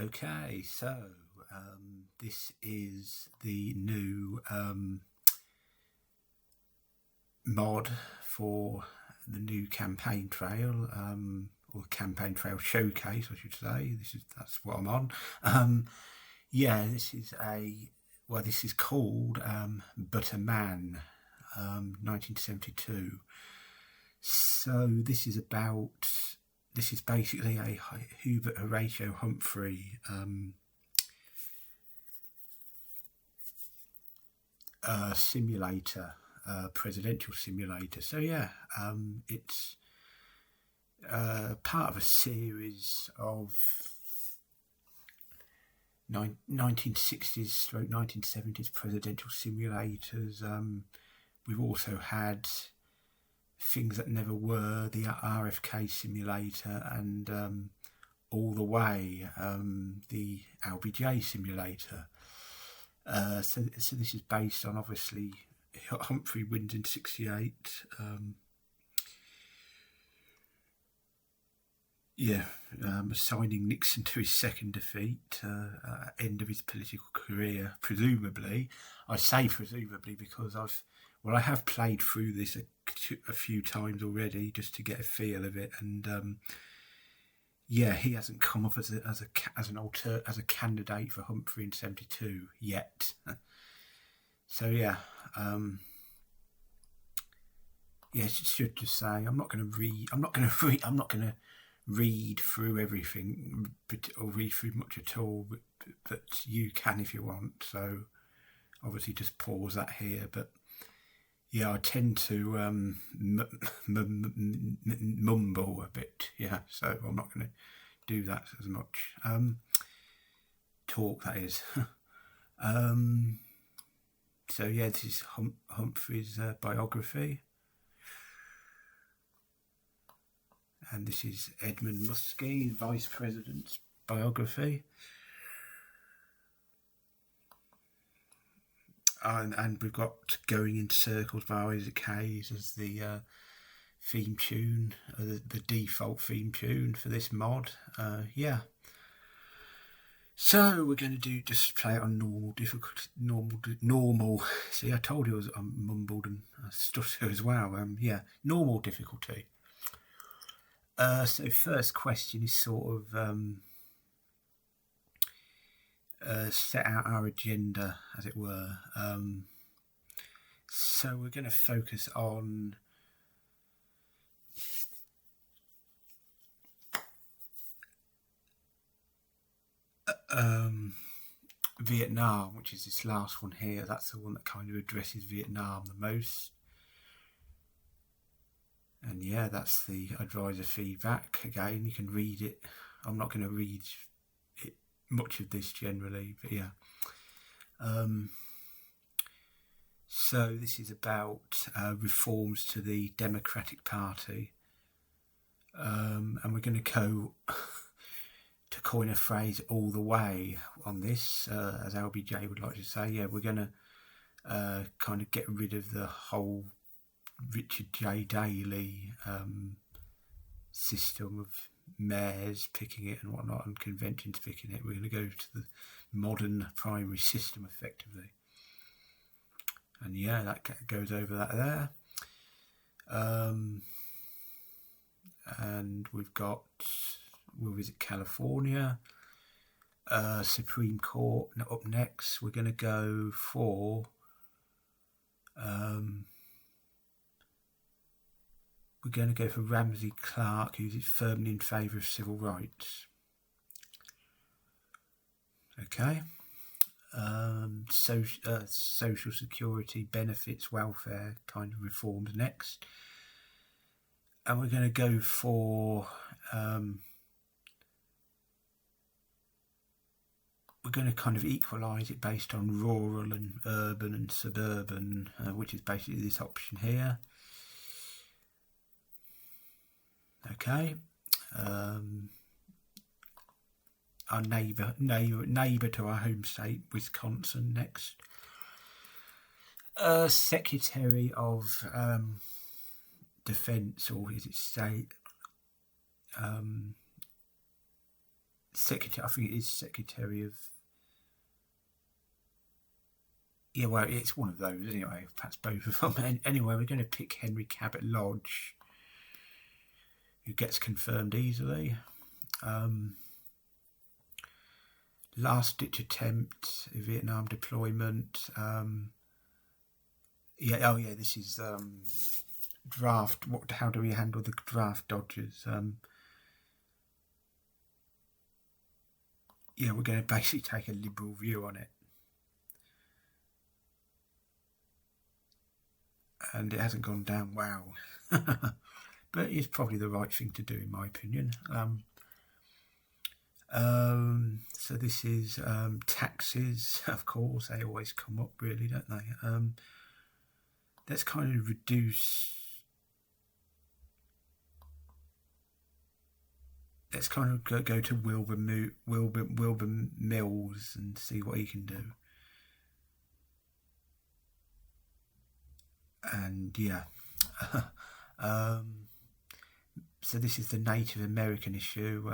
Okay, so this is the new mod for the new campaign trail, or campaign trail showcase, I should say. That's what I'm on. Yeah, this is called But a Man, 1972. So this is basically a Hubert, Horatio, Humphrey simulator, presidential simulator. So yeah, it's part of a series of 1960s 1970s presidential simulators. We've also had things that never were, the RFK simulator, and all the way, the LBJ simulator. So this is based on, obviously, Humphrey wins in 68. Assigning Nixon to his second defeat, end of his political career, presumably. I say presumably because I have played through this a few times already just to get a feel of it, and he hasn't come up as a candidate for Humphrey in 72 yet. So it should just say I'm not going to read through everything or read through much at all, but you can if you want. So obviously just pause that here, but. Yeah, I tend to mumble a bit, so I'm not going to do that as much. Talk, that is. This is Humphrey's biography. And this is Edmund Muskie, Vice President's biography. And we've got Going in Circles by Isaac Hayes as the theme tune, the default theme tune for this mod. So we're going to just play it on normal difficulty. Normal. See, I told you I mumbled and I stutter as well. Normal difficulty. So first question is sort of set out our agenda, as it were. So we're going to focus on Vietnam, which is this last one here. That's the one that kind of addresses Vietnam the most. And that's the advisor feedback. Again, you can read it. I'm not going to read it, much of this generally, but so this is about reforms to the Democratic Party, and we're going to go to coin a phrase all the way on this, as LBJ would like to say. We're going to kind of get rid of the whole Richard J. Daley system of mayors picking it and whatnot and conventions picking it. We're going to go to the modern primary system effectively, and that goes over that there. And we'll visit California, Supreme Court. Up next we're going to go for Ramsey Clark, who's firmly in favour of civil rights. Okay. Social security, benefits, welfare kind of reforms next. And we're going to go for we're going to kind of equalise it based on rural and urban and suburban, which is basically this option here. Okay. Our neighbour to our home state, Wisconsin, next. Secretary of Defence, or is it State? Secretary. I think it is Secretary of. Yeah, well, it's one of those anyway. Perhaps both of them. And anyway, we're going to pick Henry Cabot Lodge, who gets confirmed easily. Last ditch attempt, Vietnam deployment. This is draft. How do we handle the draft dodgers? We're going to basically take a liberal view on it. And it hasn't gone down well. But it's probably the right thing to do, in my opinion. So this is taxes, of course. They always come up, really, don't they? Let's kind of reduce. Let's kind of go to Wilbur Mills and see what he can do. And so this is the Native American issue.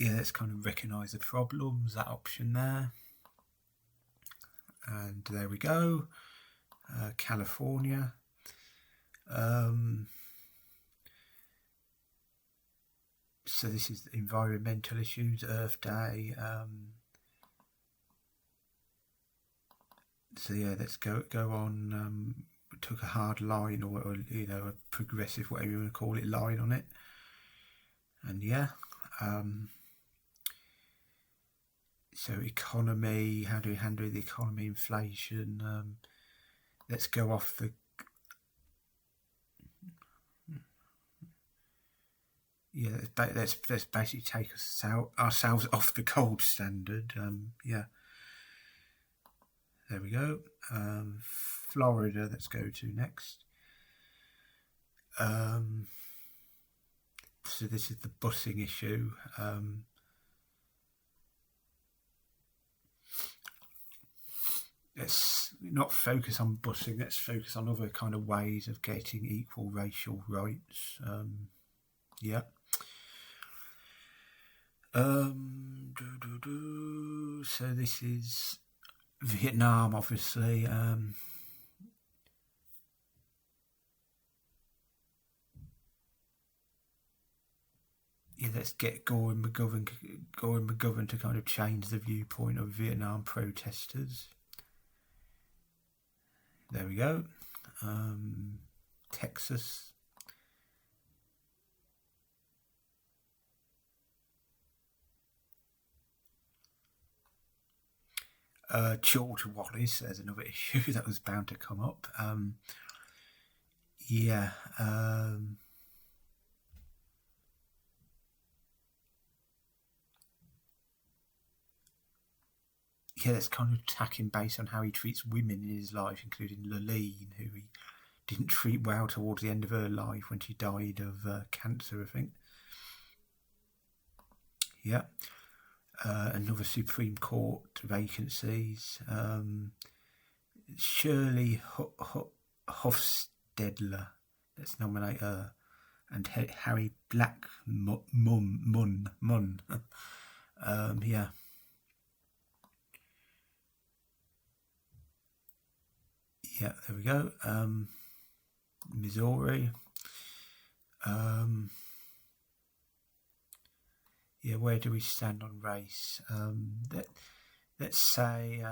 Let's kind of recognise the problems, that option there. And there we go. California. So this is environmental issues, Earth Day. Let's go on. We took a hard line, or a progressive, whatever you want to call it, line on it. And so economy, how do we handle the economy, inflation? Let's go off the. Let's basically take ourselves off the gold standard. There we go. Florida, let's go to next. So this is the busing issue. Let's not focus on busing. Let's focus on other kind of ways of getting equal racial rights. So this is Vietnam, obviously. Let's get Gore and McGovern to kind of change the viewpoint of Vietnam protesters. There we go. Texas. George Wallace, there's another issue that was bound to come up. That's kind of attacking based on how he treats women in his life, including Lurleen, who he didn't treat well towards the end of her life when she died of cancer, I think. Another Supreme Court vacancies. Shirley Hofstadler, let's nominate her, and Harry Blackmun. There we go. Missouri. Where do we stand on race? Let's say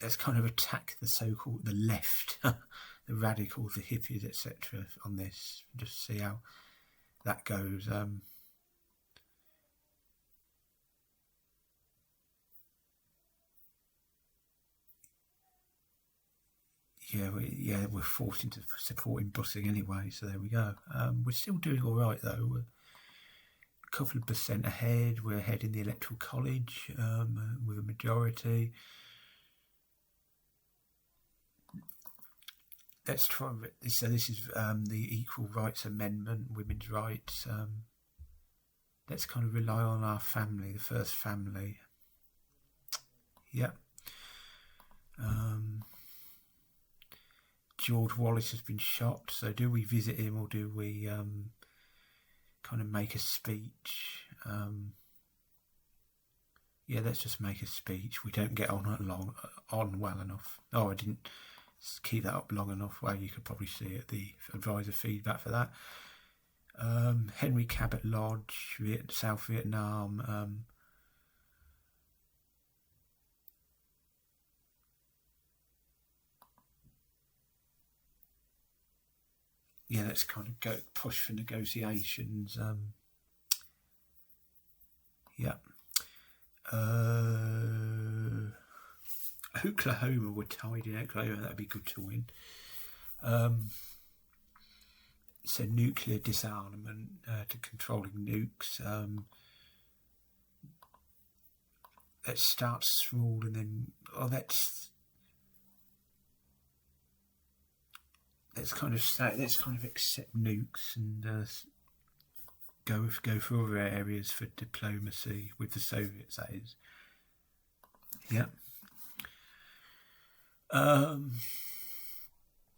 let's kind of attack the left, the radicals, the hippies, etc. on this. Just see how that goes. We're forced into supporting busing anyway, so there we go. We're still doing all right, though. We're a couple of percent ahead. We're ahead in the Electoral College with a majority. Let's try. So this is the Equal Rights Amendment, women's rights. Let's kind of rely on our family, the first family. George Wallace has been shot, so do we visit him or do we kind of make a speech? Yeah, let's just make a speech. We don't get on well enough. Oh, I didn't keep that up long enough. Well, you could probably see it, the advisor feedback for that. Henry Cabot Lodge, South Vietnam. Yeah, let's kind of push for negotiations. Yeah. Oklahoma, we're tied in Oklahoma, that'd be good to win. So nuclear disarmament to controlling nukes. Let's start small and then let's kind of accept nukes and go for other areas for diplomacy with the Soviets, that is. Yeah.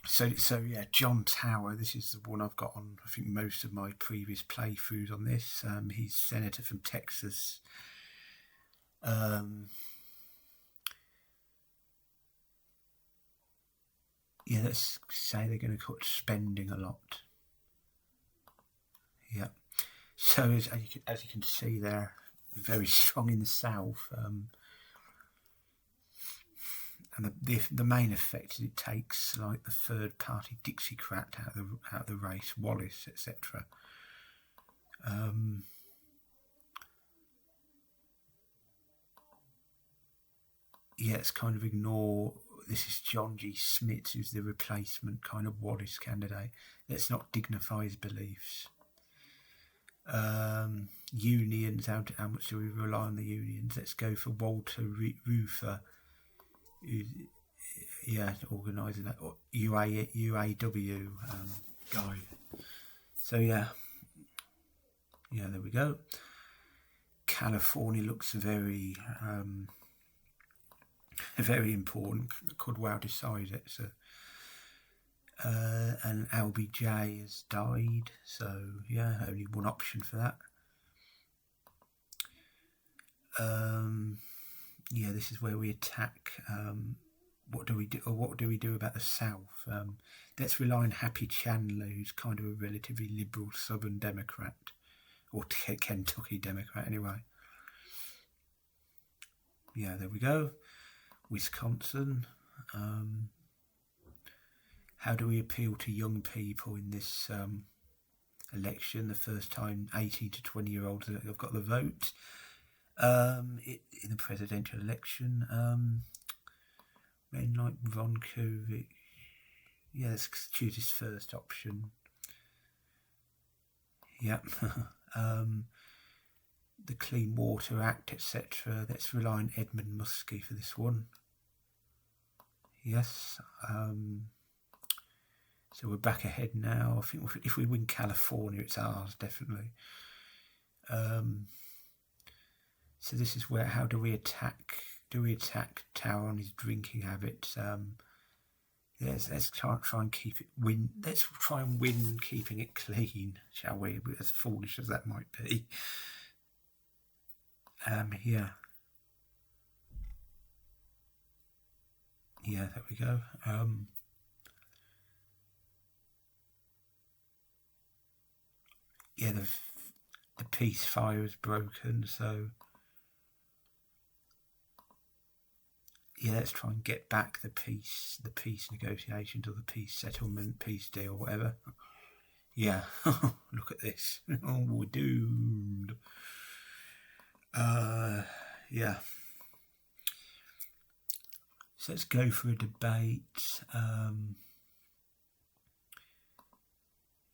So yeah, John Tower. This is the one I've got on, I think, most of my previous playthroughs on this. He's senator from Texas. Yeah, let's say they're going to cut spending a lot. Yeah. So as you can see, they're very strong in the south. And the main effect is it takes like the third party Dixiecrat out of the race, Wallace, etc. Yeah, it's kind of ignore. This is John G. Smith, who's the replacement kind of Wallace candidate. Let's not dignify his beliefs. Unions, how much do we rely on the unions? Let's go for Walter Reuther, who's, organising that, or UAW guy. So yeah, there we go. California looks very important. Could well decide it. So, and LBJ has died. So yeah, only one option for that. Yeah, this is where we attack. What do we do, or what do we do about the South? Let's rely on Happy Chandler, who's kind of a relatively liberal Southern Democrat, or Kentucky Democrat anyway. Yeah, there we go. Wisconsin. How do we appeal to young people in this election? The first time 18 to 20-year-olds have got the vote in the presidential election. Men like Ron Kovic. Yeah, let's choose his first option. Yep. The Clean Water Act, etc. Let's rely on Edmund Muskie for this one. Yes. So we're back ahead now. I think if we win California, it's ours, definitely. So this is where, how do we attack? Do we attack Tower on his drinking habits? Yes, let's try and keep it win. Let's try and win keeping it clean, shall we? As foolish as that might be. Yeah. Yeah, there we go. Yeah, the peace fire is broken, so yeah, let's try and get back the peace negotiations, or the peace settlement, peace deal, whatever. Yeah, look at this. Oh, we're doomed. Yeah. So let's go for a debate.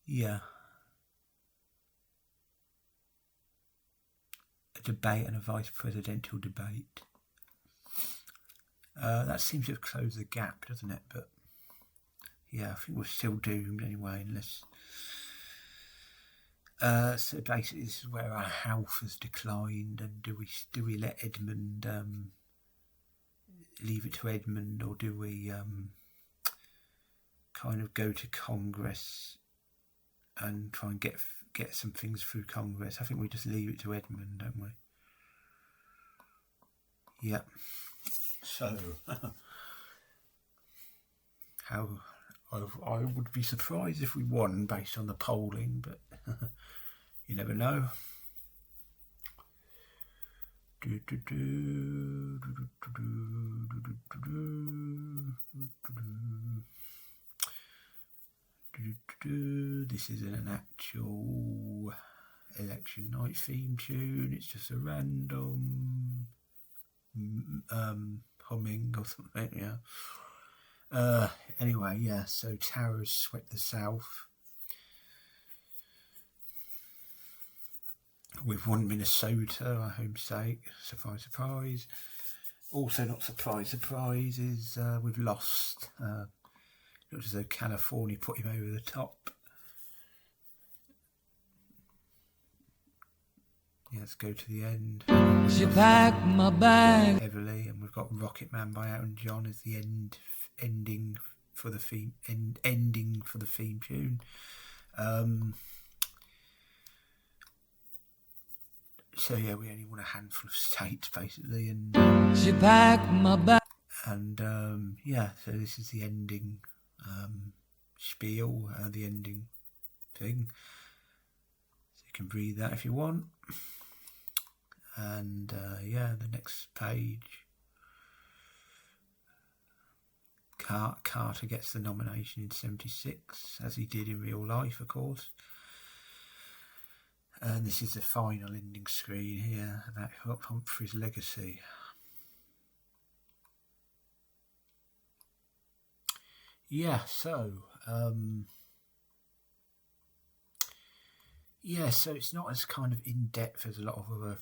Yeah. A debate and a vice presidential debate. That seems to have closed the gap, doesn't it? But yeah, I think we're still doomed anyway, unless. So basically, this is where our health has declined, and do we let Edmund leave it to Edmund, or do we kind of go to Congress and try and get some things through Congress. I think we just leave it to Edmund, don't we? Yeah. So, I would be surprised if we won based on the polling, but you never know. This isn't an actual election night theme tune, it's just a random humming or something, yeah. Anyway, yeah, so Tara's swept the South. We've won Minnesota, our home state. Surprise, surprise. Also not surprise, is we've lost. Looks as though California put him over the top. Yeah, let's go to the end. She packed my bag heavily, and we've got Rocket Man by Elton John as the ending for the theme tune. So yeah, we only won a handful of states basically, and she packed my bag. And yeah, so this is the ending spiel, the ending thing. So you can read that if you want. And yeah, the next page. Carter gets the nomination in 76, as he did in real life, of course. And this is the final ending screen here about Humphrey's legacy. Yeah, so yeah, so it's not as kind of in depth as a lot of other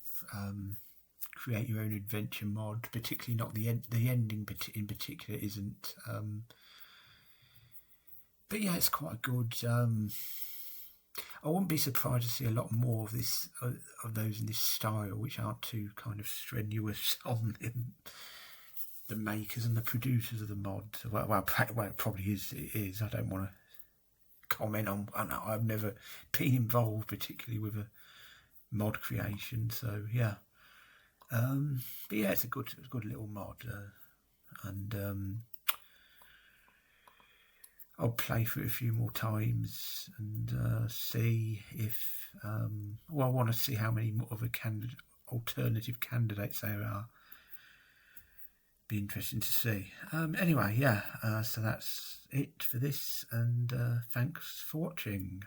create your own adventure mod, particularly not the ending in particular isn't. But yeah, it's quite good. I wouldn't be surprised to see a lot more of this, of those in this style, which aren't too kind of strenuous on the makers and the producers of the mod. Well, it probably is. It is. I don't want to comment on. I've never been involved particularly with a mod creation, so yeah. But yeah, it's a good little mod, and I'll play through it a few more times and see if. Well, I want to see how many more other alternative candidates there are. Be interesting to see. Anyway, yeah. So that's it for this, and thanks for watching.